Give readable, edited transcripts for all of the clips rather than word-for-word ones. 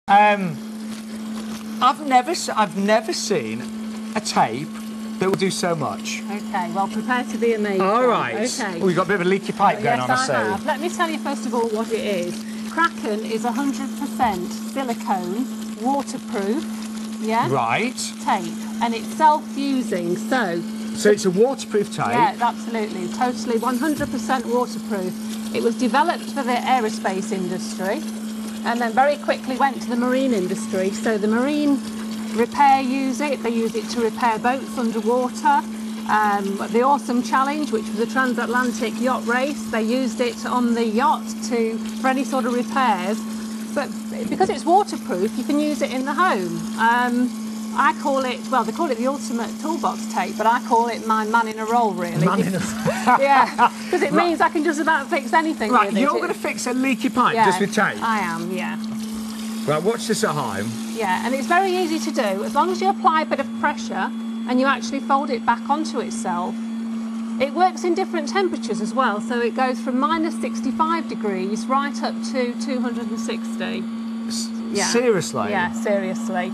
I've never seen a tape that will do so much. Okay, well, prepare to be amazed. All right. Okay. We've got a bit of a leaky pipe going on, I see. Yes, I have. Let me tell you first of all what it is. Kraken is 100% silicone, waterproof, yeah? Right. Tape, and it's self-fusing, so it's a waterproof tape? Yeah, absolutely, totally 100% waterproof. It was developed for the aerospace industry and then very quickly went to the marine industry. So the marine repair use it. They use it to repair boats underwater. The Awesome Challenge, which was a transatlantic yacht race, they used it on the yacht for any sort of repairs. But because it's waterproof, you can use it in the home. I call it, well, they call it the ultimate toolbox tape, but I call it my man in a roll, really. Yeah, because it means I can just about fix anything Right, with you're it. going to fix a leaky pipe just with tape? I am, yeah. Right, watch this at home. Yeah, and it's very easy to do. As long as you apply a bit of pressure and you actually fold it back onto itself. It works in different temperatures as well, so it goes from -65 degrees right up to 260. Yeah. Seriously? Yeah, seriously.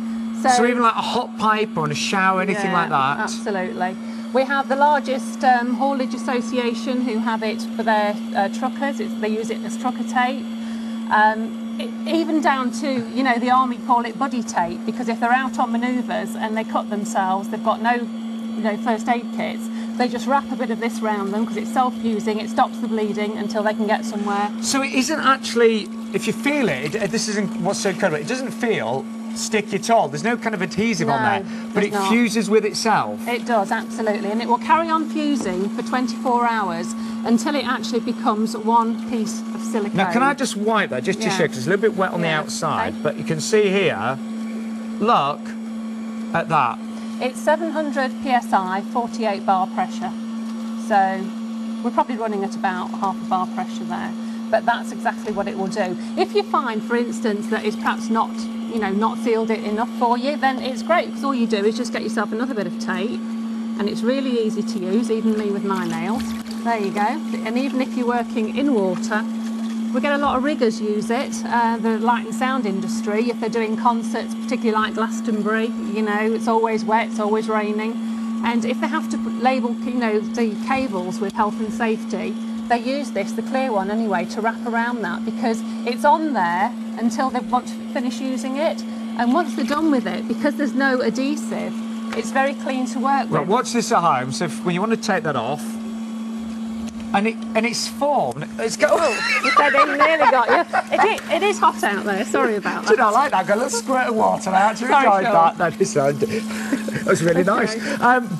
So even like a hot pipe or in a shower, anything like that? Absolutely. We have the largest haulage association who have it for their truckers. They use it as trucker tape. Even down to, you know, the army call it buddy tape, because if they're out on manoeuvres and they cut themselves, they've got no, first aid kits, they just wrap a bit of this around them because it's self-fusing, it stops the bleeding until they can get somewhere. So it isn't actually, if you feel it, this isn't what's so incredible, it doesn't feel sticky at all. There's no kind of adhesive on there, but it fuses with itself. It does, absolutely, and it will carry on fusing for 24 hours until it actually becomes one piece of silicone. Now, can I just wipe that just to show, because it's a little bit wet on the outside, but you can see here, look at that. It's 700 psi, 48 bar pressure, so we're probably running at about half a bar pressure there, but that's exactly what it will do. If you find, for instance, that it's perhaps not sealed it enough for you, then it's great, because all you do is just get yourself another bit of tape, and it's really easy to use, even me with my nails. There you go. And even if you're working in water, we get a lot of riggers use it, the light and sound industry, if they're doing concerts, particularly like Glastonbury, it's always wet, it's always raining, and if they have to label, the cables with health and safety, they use this, the clear one anyway, to wrap around that, because it's on there until they want to finish using it. And once they're done with it, because there's no adhesive, it's very clean to work with. Right, watch this at home. So when you want to take that off, and it's formed. It's got. Oh, they nearly got you. It is hot out there. Sorry about that. Do you know, I like that? I got a little squirt of water. I actually enjoyed that. That was really nice.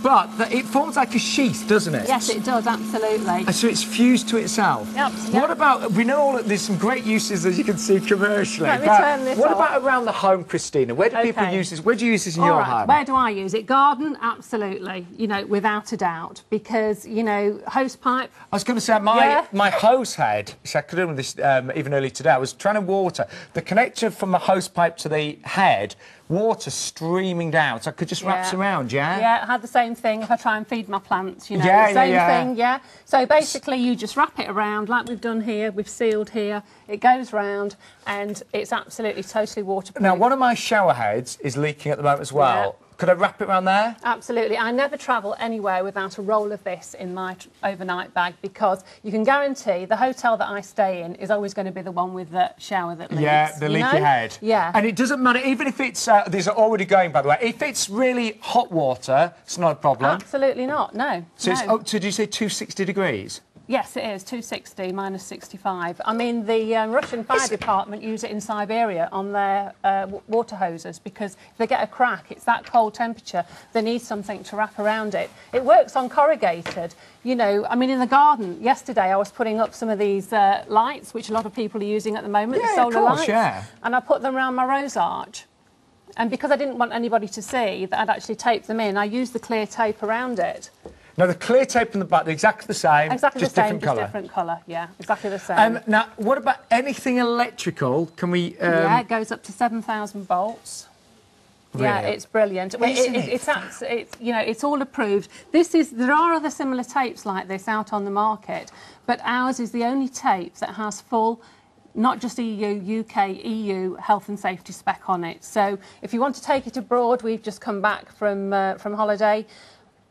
But it forms like a sheath, doesn't it? Yes, it does, absolutely. So it's fused to itself. Yep. What about, we know there's some great uses, as you can see, commercially. Let me turn this what off. about around the home, Christina? Where do people use this? Where do you use this in your home? Where do I use it? Garden, absolutely, without a doubt, because, hose pipe. I was going to say, my hose head, so I could have done this even earlier today, I was trying to water. The connector from the hose pipe to the head, water streaming down, so I could just wrap around, Yeah, I had the same thing if I try and feed my plants, same thing, So basically you just wrap it around like we've done here, we've sealed here, it goes round, and it's absolutely totally waterproof. Now, one of my shower heads is leaking at the moment as well. Yeah. Could I wrap it around there? Absolutely. I never travel anywhere without a roll of this in my overnight bag, because you can guarantee the hotel that I stay in is always going to be the one with the shower that leaks. Yeah, the leaky head. Yeah. And it doesn't matter, even if it's, these are already going, by the way, if it's really hot water, it's not a problem. Absolutely not, no. So it's up to, did you say 260 degrees? Yes, it is, 260, -65. I mean, the Russian fire department use it in Siberia on their water hoses, because if they get a crack, it's that cold temperature, they need something to wrap around it. It works on corrugated. I mean, in the garden, yesterday I was putting up some of these lights, which a lot of people are using at the moment, the solar lights, and I put them around my rose arch. And because I didn't want anybody to see that I'd actually taped them in, I used the clear tape around it. Now, the clear tape in the back, they're exactly the same, just different colour. Just different colour, yeah, exactly the same. Now, what about anything electrical? Can we... Yeah, it goes up to 7,000 volts. Really? Yeah, it's brilliant. It's all approved. There are other similar tapes like this out on the market, but ours is the only tape that has full not just EU, UK, EU health and safety spec on it. So if you want to take it abroad, we've just come back from holiday.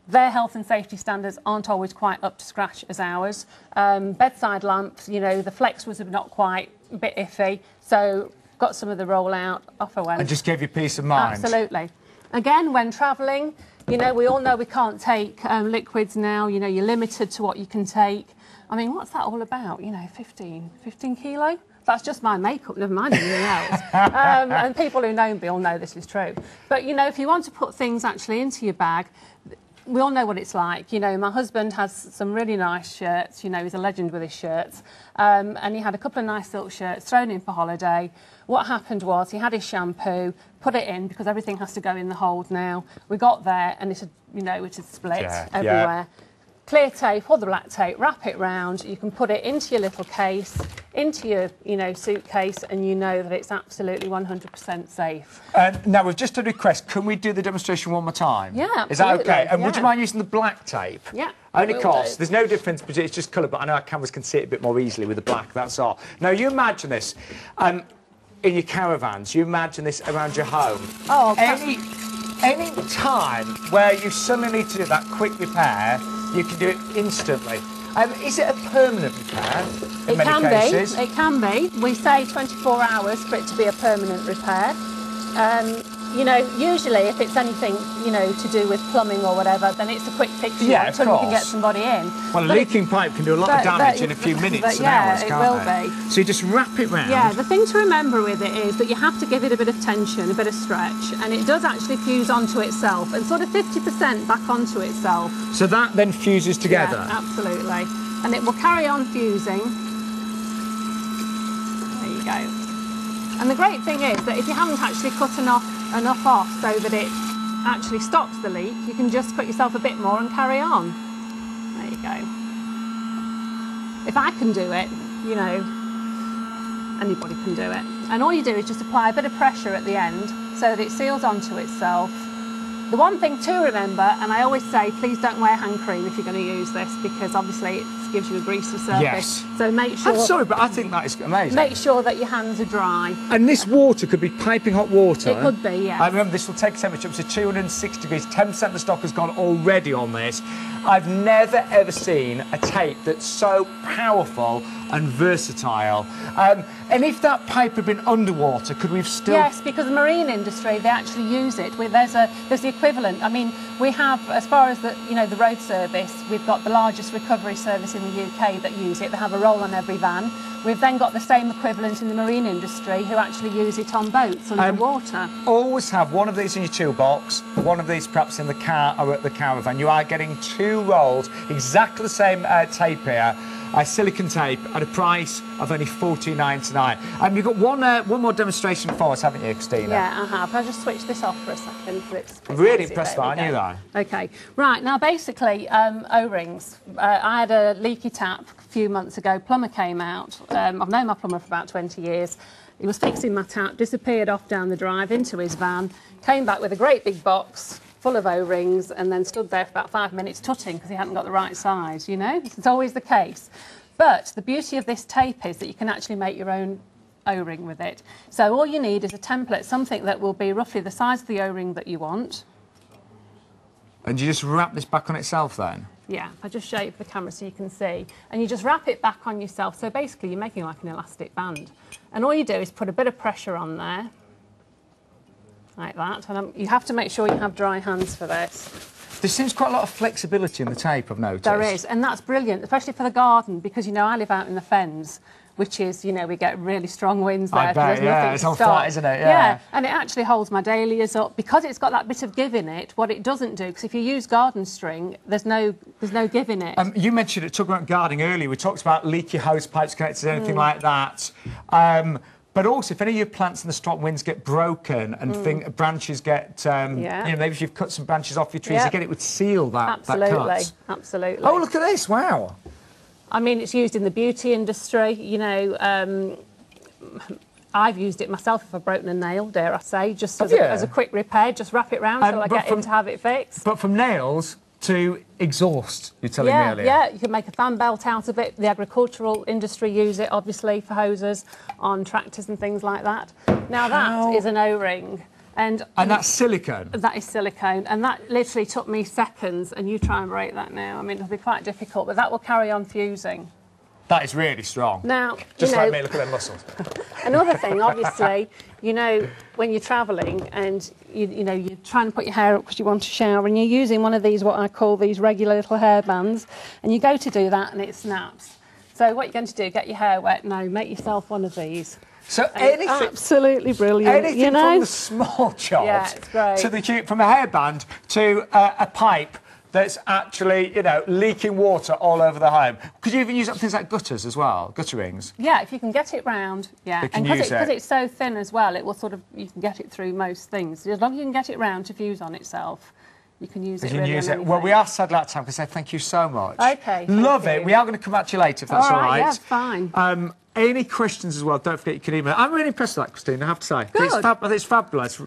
Their health and safety standards aren't always quite up to scratch as ours. Bedside lamps, you know, the flex was not quite, a bit iffy. So got some of the rollout, off I went. And just gave you peace of mind. Absolutely. Again, when travelling, you know, we all know we can't take liquids now. You know, you're limited to what you can take. I mean, what's that all about? You know, 15 kilo? That's just my makeup, never mind anything else. And people who know me all know this is true. But, you know, if you want to put things actually into your bag, we all know what it's like. You know, my husband has some really nice shirts. You know, he's a legend with his shirts. And he had a couple of nice silk shirts thrown in for holiday. What happened was he had his shampoo, put it in, because everything has to go in the hold now. We got there and it had, you know, it had split everywhere. Yeah. Clear tape or the black tape, wrap it round. You can put it into your little case, into your, you know, suitcase, and you know that it's absolutely 100% safe. Now, we've just a request. Can we do the demonstration one more time? Yeah, absolutely. Is that OK? And would you mind using the black tape? Yeah. Only cost. There's no difference, but it's just colour, but I know our cameras can see it a bit more easily with the black, that's all. Now, you imagine this in your caravans. You imagine this around your home. Oh, okay. Any time where you suddenly need to do that quick repair, you can do it instantly. Is it a permanent repair in many cases? It can be. We say 24 hours for it to be a permanent repair. You know, usually if it's anything, you know, to do with plumbing or whatever, then it's a quick fix until you can get somebody in. Well, a leaking pipe can do a lot of damage in a few minutes and hours, can't it will be. So you just wrap it round. Yeah, the thing to remember with it is that you have to give it a bit of tension, a bit of stretch, and it does actually fuse onto itself, and sort of 50% back onto itself. So that then fuses together? Yeah, absolutely. And it will carry on fusing. There you go. And the great thing is that if you haven't actually cut enough off so that it actually stops the leak, you can just cut yourself a bit more and carry on. There you go. If I can do it, you know, anybody can do it. And all you do is just apply a bit of pressure at the end so that it seals onto itself. The one thing to remember, and I always say, please don't wear hand cream if you're going to use this, because obviously it gives you a greasy surface. Yes. So make sure... I'm sorry, but I think that is amazing. Make sure that your hands are dry. And this water could be piping hot water? It could be, yes. I remember this will take temperature up to 206 degrees. 10% of the stock has gone already on this. I've never, ever seen a tape that's so powerful and versatile. And if that pipe had been underwater, could we have still... Yes, because the marine industry, they actually use it. There's the equivalent. I mean, we have, as far as the, you know, the road service, we've got the largest recovery service in the UK that use it. They have a roll on every van. We've then got the same equivalent in the marine industry who actually use it on boats underwater. Always have one of these in your toolbox, one of these perhaps in the car or at the caravan. You are getting 2 rolls, exactly the same tape here. Silicone tape at a price of only $14.99. And you've got one more demonstration for us, haven't you, Christina? Yeah, I have. I'll just switch this off for a second. It's really impressed by you, though. OK. Right, now, basically, O-rings. I had a leaky tap a few months ago. Plumber came out. I've known my plumber for about 20 years. He was fixing my tap, disappeared off down the drive into his van, came back with a great big box full of O-rings, and then stood there for about 5 minutes tutting because he hadn't got the right size, you know? It's always the case. But the beauty of this tape is that you can actually make your own O-ring with it. So all you need is a template, something that will be roughly the size of the O-ring that you want. And you just wrap this back on itself then? Yeah, if I just show you for the camera so you can see. And you just wrap it back on yourself. So basically you're making like an elastic band. And all you do is put a bit of pressure on there. Like that, and you have to make sure you have dry hands for this. There seems quite a lot of flexibility in the tape, I've noticed. There is, and that's brilliant, especially for the garden, because, you know, I live out in the fens, which is, you know, we get really strong winds there. I bet, yeah, it's on flat, isn't it? Yeah, and it actually holds my dahlias up. Because it's got that bit of give in it, what it doesn't do, because if you use garden string, there's no give in it. You mentioned it, talking about gardening earlier, we talked about leaky hose pipes connected to anything like that. But also, if any of your plants in the strong winds get broken and branches get, you know, maybe if you've cut some branches off your trees, again, it would seal that cut. Absolutely. Oh, look at this, wow. I mean, it's used in the beauty industry, you know. I've used it myself if I've broken a nail, dare I say, just as a quick repair, just wrap it round till I get in to have it fixed. But from nails, to exhaust, you're telling me earlier. Yeah, you can make a fan belt out of it. The agricultural industry use it, obviously, for hoses on tractors and things like that. Now, that is an O-ring. And that's silicone? That is silicone. And that literally took me seconds. And you try and break that now. I mean, it'll be quite difficult, but that will carry on fusing. That is really strong. Now, just like me, look at them muscles. Another thing, obviously, you know, when you're travelling and, you know, you're trying to put your hair up because you want to shower and you're using one of these, what I call these regular little hair bands, and you go to do that and it snaps. So what you're going to do, get your hair wet? No, make yourself one of these. So anything, absolutely brilliant. Anything, you know? From the small job to the from a hairband to a pipe that's actually, you know, leaking water all over the home. Could you even use it on things like gutters as well, gutter rings? Yeah, if you can get it round, yeah. And because it's so thin as well, it will sort of, you can get it through most things. As long as you can get it round to fuse on itself, you can use it really on anything. Well, we are sadly out of time. I say thank you so much. OK, love it. We are going to come back to you later, if that's all right. Yeah, fine. Any questions as well, don't forget you can email. I'm really impressed with that, Christine, I have to say. Good. It's fabulous.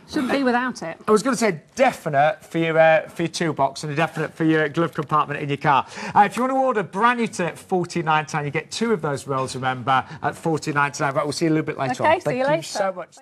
Shouldn't be without it. I was going to say definite for your toolbox and a definite for your glove compartment in your car. If you want to order brand new to $49.99, you get 2 of those rolls, remember, at $49.99. But we'll see you a little bit later on. See you later. Thank you so much.